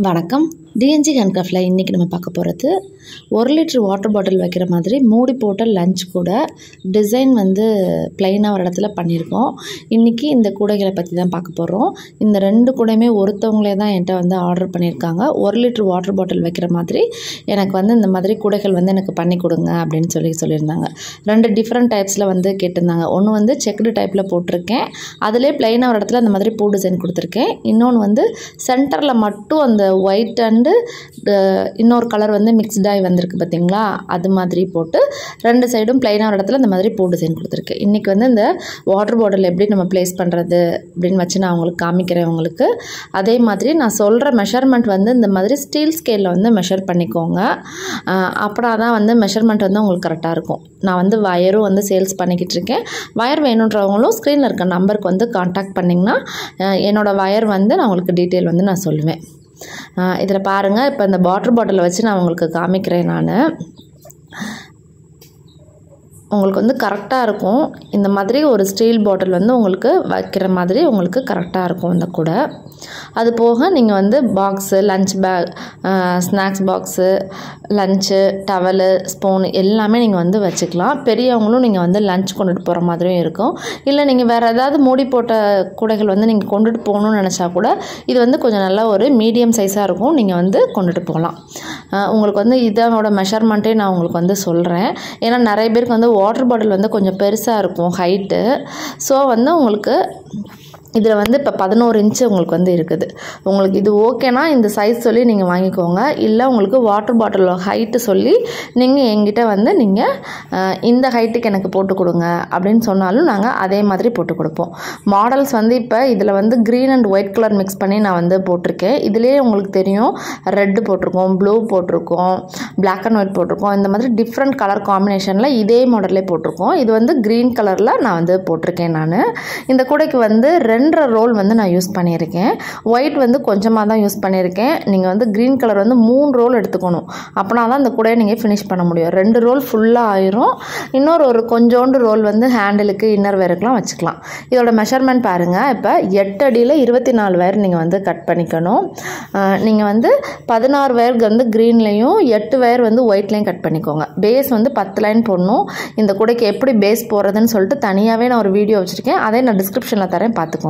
வணக்கம். டிஎன்ஜி ஹேண்ட்கிராஃப்டில் இன்றைக்கி நம்ம பார்க்க போகிறது 1 லிட்டர் வாட்டர் பாட்டில் வைக்கிற மாதிரி மூடி போட்ட லஞ்ச் கூட டிசைன் வந்து ப்ளைனாக ஒரு இடத்துல பண்ணியிருக்கோம். இன்றைக்கி இந்த கூடைகளை பற்றி தான் பார்க்க போகிறோம். இந்த 2 கூடையுமே ஒருத்தவங்களே தான் என்கிட்ட வந்து ஆர்டர் பண்ணியிருக்காங்க. 1 லிட்டர் வாட்டர் பாட்டில் வைக்கிற மாதிரி எனக்கு வந்து இந்த மாதிரி கூடைகள் வந்து எனக்கு பண்ணி கொடுங்க அப்படின்னு சொல்லியிருந்தாங்க. 2 டிஃப்ரெண்ட் டைப்ஸில் வந்து கேட்டிருந்தாங்க. ஒன்று வந்து செக்குடு டைப்பில் போட்டிருக்கேன், அதிலே ப்ளைனாக ஒரு இடத்துல அந்த மாதிரி பூ டிசைன் கொடுத்துருக்கேன். இன்னொன்று வந்து சென்டரில் மட்டும் அந்த ஒயிட் அண்டு இன்னொரு கலர் வந்து மிக்ஸ்டாகி வந்திருக்கு பார்த்தீங்களா, அது மாதிரி போட்டு 2 சைடும் ப்ளைனாக ஒரு இடத்துல இந்த மாதிரி பூ டிசைன் கொடுத்துருக்கேன். இன்றைக்கி வந்து இந்த வாட்டர் பாட்டில் எப்படி நம்ம ப்ளேஸ் பண்ணுறது அப்படின்னு வச்சு நான் உங்களுக்கு காமிக்கிறேன். உங்களுக்கு அதே மாதிரி நான் சொல்கிற மெஷர்மெண்ட் வந்து இந்த மாதிரி ஸ்டீல் ஸ்கேலில் வந்து மெஷர் பண்ணிக்கோங்க. அப்படின்னா தான் வந்து மெஷர்மெண்ட் வந்து உங்களுக்கு கரெக்டாக இருக்கும். நான் வந்து வயரும் வந்து சேல்ஸ் பண்ணிக்கிட்டு இருக்கேன். வயர் வேணுன்றவங்களும் ஸ்க்ரீனில் இருக்க நம்பருக்கு வந்து கான்டாக்ட் பண்ணிங்கன்னா என்னோடய வயர் வந்து நான் உங்களுக்கு டீட்டெயில் வந்து நான் சொல்லுவேன். இதில் பாருங்கள், இப்போ இந்த வாட்டர் பாட்டிலை வச்சு நான் உங்களுக்கு காமிக்கிறேன். நான் உங்களுக்கு வந்து கரெக்டாக இருக்கும். இந்த மாதிரி ஒரு ஸ்டீல் பாட்டில் வந்து உங்களுக்கு வைக்கிற மாதிரி உங்களுக்கு கரெக்டாக இருக்கும் இந்த கூட. அது போக நீங்கள் வந்து box, lunch bag, snacks box, lunch, towel, spoon எல்லாமே நீங்கள் வந்து வச்சுக்கலாம். பெரியவங்களும் நீங்கள் வந்து லஞ்ச் கொண்டுட்டு போகிற மாதிரியும் இருக்கும். இல்லை நீங்கள் வேறு ஏதாவது மூடி போட்ட கூடைகள் வந்து நீங்கள் கொண்டுட்டு போகணுன்னு நினச்சா கூட இது வந்து கொஞ்சம் நல்லா ஒரு மீடியம் சைஸாக இருக்கும், நீங்கள் வந்து கொண்டுட்டு போகலாம். உங்களுக்கு வந்து இதனோட மெஷர்மெண்ட்டே நான் உங்களுக்கு வந்து சொல்கிறேன். ஏன்னா நிறைய பேருக்கு வந்து வாட்டர் பாட்டில் வந்து கொஞ்சம் பெருசாக இருக்கும் ஹைட்டு. ஸோ வந்து உங்களுக்கு இதில் வந்து இப்போ 11 இன்ச்சு உங்களுக்கு வந்து இருக்குது. உங்களுக்கு இது ஓகேனா இந்த சைஸ் சொல்லி நீங்கள் வாங்கிக்கோங்க. இல்லை உங்களுக்கு வாட்டர் பாட்டிலோட ஹைட்டு சொல்லி நீங்கள் எங்கிட்ட வந்து நீங்கள் இந்த ஹைட்டுக்கு எனக்கு போட்டு கொடுங்க அப்படின்னு சொன்னாலும் நாங்கள் அதே மாதிரி போட்டு கொடுப்போம். மாடல்ஸ் வந்து இப்போ இதில் வந்து green and white colour mix பண்ணி நான் வந்து போட்டிருக்கேன். இதிலே உங்களுக்கு தெரியும், ரெட்டு போட்டிருக்கோம், ப்ளூ போட்டிருக்கோம், பிளாக் அண்ட் ஒயிட் போட்டிருக்கோம். இந்த மாதிரி டிஃப்ரெண்ட் கலர் காம்பினேஷனில் இதே மாடலே போட்டிருக்கோம். இது வந்து க்ரீன் கலரில் நான் வந்து போட்டிருக்கேன். நான் இந்த கூடைக்கு வந்து 2 ரோல் வந்து நான் யூஸ் பண்ணியிருக்கேன். ஒயிட் வந்து கொஞ்சமாக தான் யூஸ் பண்ணியிருக்கேன். நீங்கள் வந்து க்ரீன் கலர் வந்து 3 ரோல் எடுத்துக்கணும். அப்படின்னா தான் அந்த கூடையை நீங்கள் ஃபினிஷ் பண்ண முடியும். 2 ரோல் ஃபுல்லாக ஆயிரும். ஒரு கொஞ்சோண்டு ரோல் வந்து ஹேண்டிலுக்கு, இன்னர் வேருக்கெலாம் வச்சுக்கலாம். இதோட மெஷர்மெண்ட் பாருங்கள். இப்போ 8 அடியில் 24 வயர் நீங்கள் வந்து கட் பண்ணிக்கணும். நீங்கள் வந்து 16 வயருக்கு வந்து க்ரீன்லேயும் 8 வயர் வந்து ஒயிட்லேயும் கட் பண்ணிக்கோங்க. பேஸ் வந்து 10 லைன் போடணும். இந்த கூடைக்கு எப்படி பேஸ் போடுறதுன்னு சொல்லிட்டு தனியாகவே நான் ஒரு வீடியோ வச்சுருக்கேன். அதை நான் டிஸ்கிரிப்ஷனில் தரேன், பார்த்துக்கோங்க.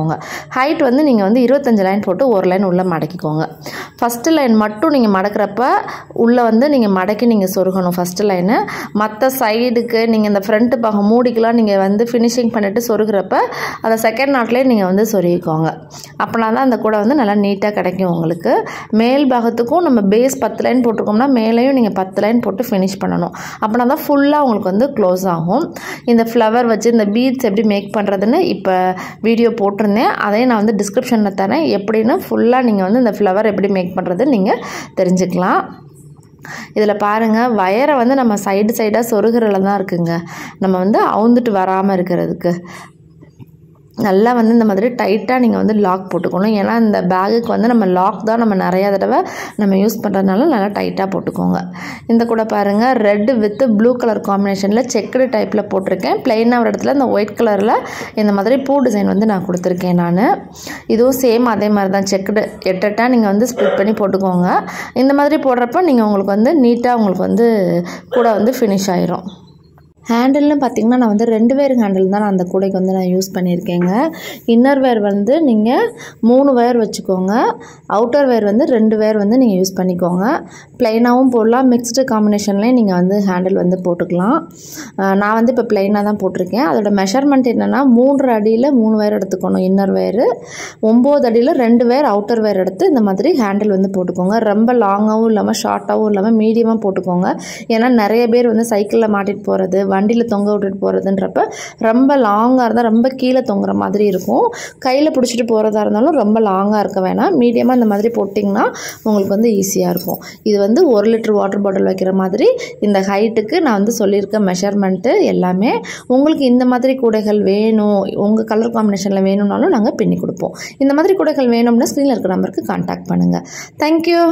ஹைட் வந்து நீங்கள் வந்து 25 லைன் போட்டு ஒரு லைன் உள்ளே மடக்கிக்கோங்க. ஃபஸ்ட்டு லைன் மட்டும் நீங்கள் மடக்கிறப்ப உள்ளே வந்து நீங்கள் மடக்கி நீங்கள் சொருகணும் ஃபஸ்ட்டு லைனு. மற்ற சைடுக்கு நீங்கள் இந்த ஃப்ரண்ட்டு பாகம் மூடிக்கலாம் நீங்கள் வந்து ஃபினிஷிங் பண்ணிவிட்டு சொருகிறப்ப அந்த செகண்ட் நாட்லேயே நீங்கள் வந்து சொருகிக்கோங்க. அப்படின்னா தான் அந்த கூடை வந்து நல்லா நீட்டாக கிடைக்கும் உங்களுக்கு. மேல் பாகத்துக்கும் நம்ம பேஸ் 10 லைன் போட்டிருக்கோம்னா மேலேயும் நீங்கள் 10 லைன் போட்டு ஃபினிஷ் பண்ணணும். அப்படின்னா தான் ஃபுல்லாக உங்களுக்கு வந்து க்ளோஸ் ஆகும். இந்த ஃப்ளவர் வச்சு இந்த பீட்ஸ் எப்படி மேக் பண்ணுறதுன்னு இப்போ வீடியோ போட்டிருந்தேன். அதையும் நான் வந்து டிஸ்கிரிப்ஷனில் தரேன். எப்படின்னு ஃபுல்லாக நீங்கள் வந்து இந்த ஃப்ளவர் எப்படி மேக் பண்ணுறதுன்னு நீங்கள் தெரிஞ்சுக்கலாம். இதில் பாருங்கள், வயரை வந்து நம்ம சைடாக சொருகிறதுல தான் இருக்குங்க. நம்ம வந்து அவுந்துட்டு வராமல் இருக்கிறதுக்கு நல்லா வந்து இந்த மாதிரி டைட்டாக நீங்கள் வந்து லாக் போட்டுக்கணும். ஏன்னா இந்த பேகுக்கு வந்து நம்ம லாக் தான் நம்ம நிறையா தடவை நம்ம யூஸ் பண்ணுறதுனால நல்லா டைட்டாக போட்டுக்கோங்க. இந்த கூட பாருங்கள், ரெட்டு வித் ப்ளூ கலர் காம்பினேஷனில் செக்குடு டைப்பில் போட்டிருக்கேன். ப்ளைனாக ஒரு இடத்துல இந்த ஒயிட் கலரில் இந்த மாதிரி பூ டிசைன் வந்து நான் கொடுத்துருக்கேன். நான் இதுவும் சேம் அதே மாதிரி தான் செக்குடு 8 நீங்கள் வந்து ஸ்ப்ளிட் பண்ணி போட்டுக்கோங்க. இந்த மாதிரி போடுறப்ப நீங்கள் உங்களுக்கு வந்து நீட்டாக உங்களுக்கு வந்து கூட வந்து ஃபினிஷ் ஆயிரும். ஹேண்டில்னு பார்த்திங்கன்னா நான் வந்து 2 வேர் ஹேண்டில் தான் நான் அந்த கூடைக்கு வந்து நான் யூஸ் பண்ணியிருக்கேங்க. இன்னர் வேர் வந்து நீங்கள் 3 வேர் வச்சுக்கோங்க. அவுட்டர் வேர் வந்து 2 வேர் வந்து நீங்கள் யூஸ் பண்ணிக்கோங்க. ப்ளைனாகவும் போடலாம், மிக்ஸ்டு காம்பினேஷன்லேயும் நீங்கள் வந்து ஹேண்டில் வந்து போட்டுக்கலாம். நான் வந்து இப்போ ப்ளைனாக தான் போட்டிருக்கேன். அதோட மெஷர்மெண்ட் என்னென்னா 3 அடியில் 3 வேர் எடுத்துக்கணும் இன்னர் வேர், 9 அடியில் 2 வேர் அவுட்டர் வேர் எடுத்து இந்த மாதிரி ஹேண்டில் வந்து போட்டுக்கோங்க. ரொம்ப லாங்காகவும் இல்லாமல் ஷார்ட்டாகவும் இல்லாமல் மீடியமாக போட்டுக்கோங்க. ஏன்னா நிறைய பேர் வந்து சைக்கிளில் மாட்டிட்டு போகிறது, வண்டியில் தொங்க விட்டுட்டு போகிறதுன்றப்ப ரொம்ப லாங்காக இருந்தால் ரொம்ப கீழே தொங்குற மாதிரி இருக்கும். கையில் பிடிச்சிட்டு போகிறதா இருந்தாலும் ரொம்ப லாங்காக இருக்க வேணாம், மீடியமாக இந்த மாதிரி போட்டிங்கன்னா உங்களுக்கு வந்து ஈஸியாக இருக்கும். இது வந்து 1 லிட்டர் வாட்டர் பாட்டில் வைக்கிற மாதிரி இந்த ஹைட்டுக்கு நான் வந்து சொல்லியிருக்க மெஷர்மெண்ட்டு எல்லாமே. உங்களுக்கு இந்த மாதிரி கூடைகள் வேணும், உங்கள் கலர் காம்பினேஷனில் வேணும்னாலும் நாங்கள் பின்னி கொடுப்போம். இந்த மாதிரி கூடைகள் வேணும்னா ஸ்க்ரீனில் இருக்கிற நம்பருக்கு கான்டாக்ட் பண்ணுங்கள். தேங்க்யூ.